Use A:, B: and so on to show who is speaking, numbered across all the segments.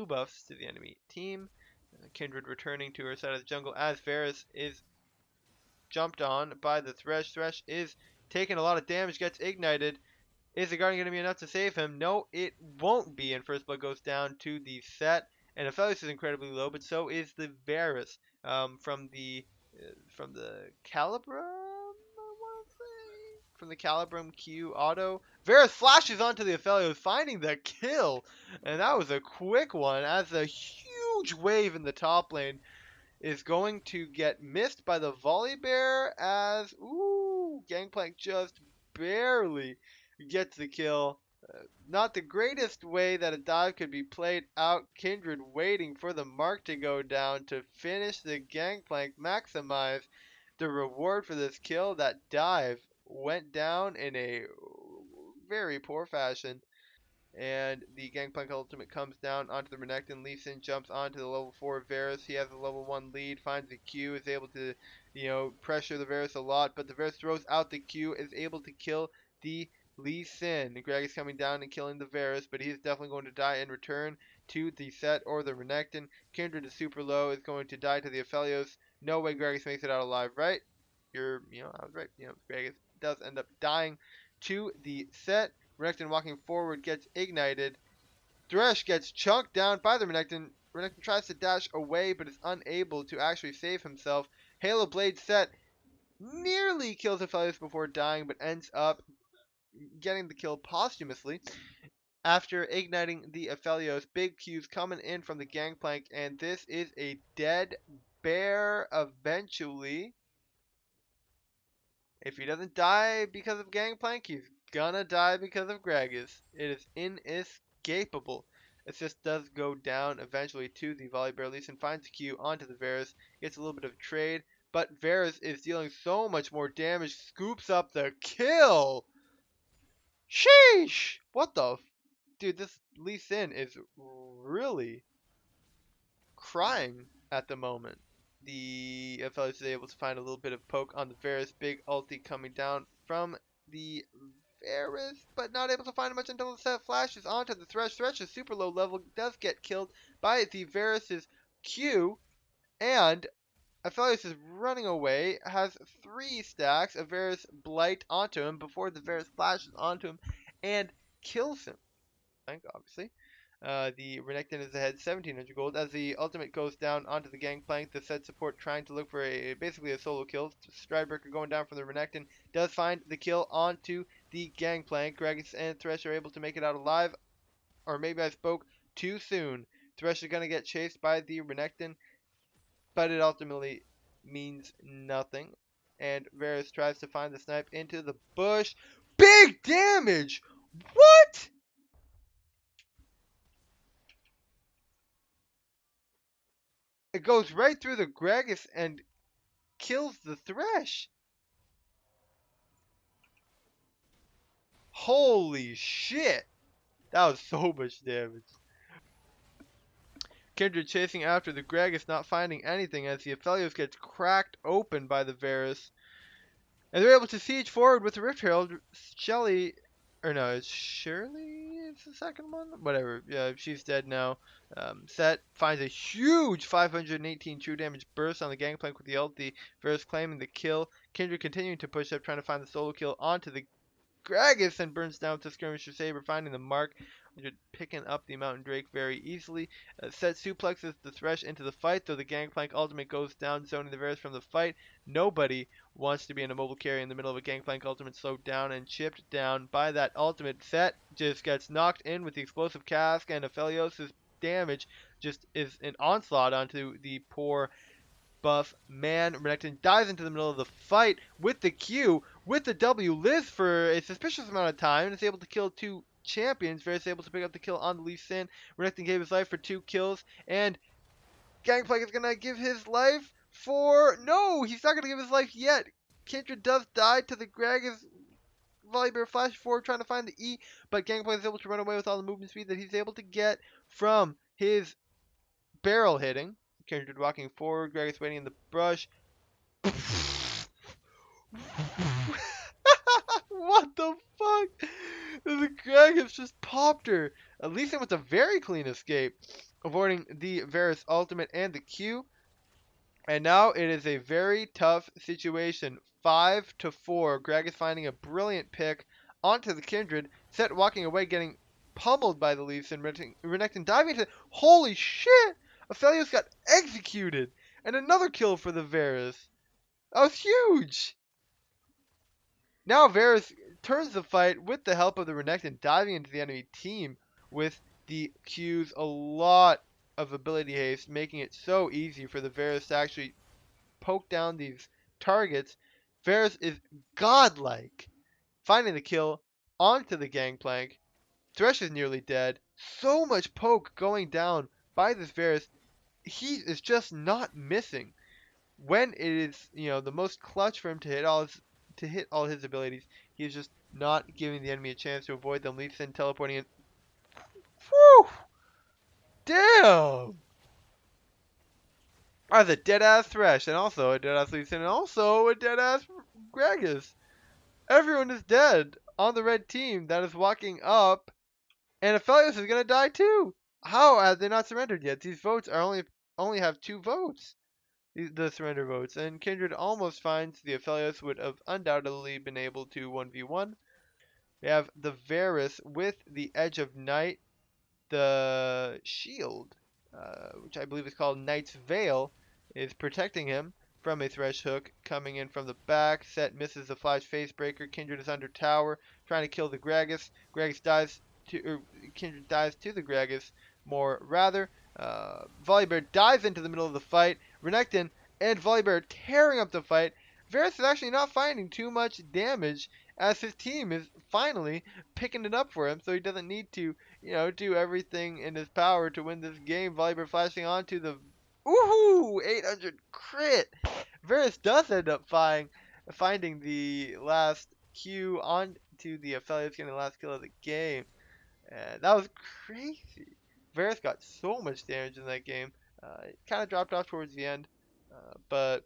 A: blue buffs to the enemy team. Kindred returning to her side of the jungle as Varus is jumped on by the Thresh. Thresh is taking a lot of damage, gets ignited. Is the Guardian going to be enough to save him? No, it won't be, and First Blood goes down to the set. And Aphelios is incredibly low, but so is the Varus from the Calibrum, I want to say? From the Calibrum Q auto. Varus flashes onto the Aphelios, finding the kill. And that was a quick one, as a huge wave in the top lane is going to get missed by the Volibear as, ooh, Gangplank just barely gets the kill. Not the greatest way that a dive could be played out. Kindred waiting for the mark to go down to finish the Gangplank, maximize the reward for this kill. That dive went down in a very poor fashion. And the Gangplank ultimate comes down onto the Renekton. Lee Sin jumps onto the level 4 Varus. He has a level 1 lead, finds the Q, is able to, pressure the Varus a lot. But the Varus throws out the Q, is able to kill the Lee Sin. Greg is coming down and killing the Varus, but he's definitely going to die in return to the Set or the Renekton. Kindred is super low, is going to die to the Aphelios. No way Gragas makes it out alive, right? I was right. Gragas does end up dying to the Set. Renekton walking forward gets ignited. Thresh gets chunked down by the Renekton. Renekton tries to dash away but is unable to actually save himself. Halo Blade Set nearly kills Aphelios before dying, but ends up getting the kill posthumously after igniting the Aphelios. Big Q's coming in from the Gangplank, and this is a dead bear eventually. If he doesn't die because of Gangplank, he's gonna die because of Gragas. It is inescapable. Assist does go down eventually to the Volibear. Lee Sin finds the Q onto the Varus. Gets a little bit of trade, but Varus is dealing so much more damage. Scoops up the kill. Sheesh! What the? Dude, this Lee Sin is really crying at the moment. The Aphelios is able to find a little bit of poke on the Varus. Big ulti coming down from the Varus, but not able to find much until the set flashes onto the Thresh. Thresh is super low level, does get killed by the Varus's Q, and Aphelios is running away, has 3 stacks of Varus Blight onto him before the Varus flashes onto him and kills him. Obviously. The Renekton is ahead 1700 gold as the ultimate goes down onto the Gangplank. The set support trying to look for basically a solo kill. Stridebreaker going down from the Renekton does find the kill onto the Gangplank. Gragas and Thresh are able to make it out alive, or maybe I spoke too soon. Thresh is going to get chased by the Renekton, but it ultimately means nothing. And Varus tries to find the snipe into the bush. Big damage! What? It goes right through the Gragas and kills the Thresh. Holy shit. That was so much damage. Kindred chasing after the Gragas, not finding anything as the Aphelios gets cracked open by the Varus. And they're able to siege forward with the Rift Herald. Shelly, or no, it's Shirley is the second one? Whatever, yeah, she's dead now. Set finds a huge 518 true damage burst on the Gangplank with the ult. The Varus claiming the kill. Kindred continuing to push up, trying to find the solo kill onto the Gragas and burns down to Skirmisher Saber, finding the mark. Picking up the Mountain Drake very easily. Set suplexes the Thresh into the fight, though the Gangplank ultimate goes down, zoning the Varus from the fight. Nobody wants to be in a mobile carry in the middle of a Gangplank ultimate, slowed down and chipped down by that ultimate. Set just gets knocked in with the explosive cask, and Aphelios' damage just is an onslaught onto the poor buff man. Renekton dives into the middle of the fight with the Q, with the W, lives for a suspicious amount of time, and is able to kill 2 champions. Varus able to pick up the kill on the Lee Sin. Renekton gave his life for 2 kills, and Gangplank is gonna give his life for... No, he's not gonna give his life yet. Kindred does die to the Gragas. Volibear flash forward trying to find the E, but Gangplank is able to run away with all the movement speed that he's able to get from his barrel hitting. Kindred walking forward, Gragas waiting in the brush. What the fuck? The Gragas just popped her. Lee Sin with a very clean escape. avoiding the Varus ultimate and the Q. And now it is a very tough situation. 5-4. Greg is finding a brilliant pick onto the Kindred. Set walking away, getting pummeled by the Leafs, and Renekton diving into. Holy shit! Aphelios got executed! And another kill for the Varus. That was huge! Now Varus turns the fight with the help of the Renekton, diving into the enemy team with the Q's, a lot of ability haste, making it so easy for the Varus to actually poke down these targets. Varus is godlike, finding the kill onto the gangplank. Thresh is nearly dead. So much poke going down by this Varus. He is just not missing. When it is, the most clutch for him to hit all his abilities, he is just not giving the enemy a chance to avoid them. Leafs in teleporting in. Whew! Damn! That's a dead ass Thresh, and also a dead ass Leafs, and also a dead ass Gragas. Everyone is dead on the red team that is walking up, and Aphelios is gonna die too. How have they not surrendered yet? These votes are only have 2 votes. The surrender votes, and Kindred almost finds the Aphelios would have undoubtedly been able to 1v1. We have the Varus with the Edge of Night, the shield, which I believe is called Knight's Veil, is protecting him from a Thresh hook coming in from the back. Set misses the flash facebreaker. Kindred is under tower, trying to kill the Gragas. Gragas dives Kindred dives to the Gragas more rather. Volibear dives into the middle of the fight. Renekton and Volibear tearing up the fight. Varus is actually not finding too much damage as his team is finally picking it up for him, so he doesn't need to do everything in his power to win this game. Volibear flashing onto the 800 crit. Varus does end up finding the last Q onto the Aphelios, getting the last kill of the game. That was crazy. Varus got so much damage in that game. It kind of dropped off towards the end, but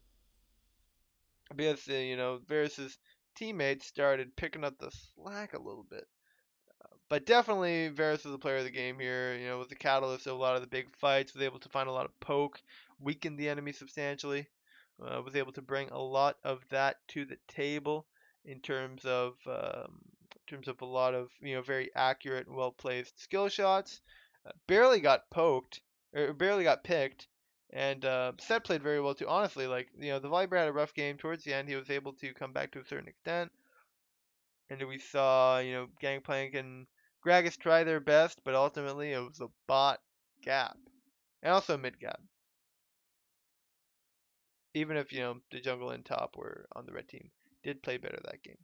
A: because Varus's teammates started picking up the slack a little bit. But definitely, Varus was the player of the game here. Was the catalyst of a lot of the big fights. Was able to find a lot of poke, weakened the enemy substantially. Was able to bring a lot of that to the table in terms of a lot of very accurate, well placed skill shots. Barely got poked or barely got picked. And Set played very well too. Honestly, the Volibear had a rough game towards the end. He was able to come back to a certain extent. And we saw, Gangplank and Gragas try their best, but ultimately it was a bot gap. And also mid gap. Even if, the jungle and top were on the red team. Did play better that game.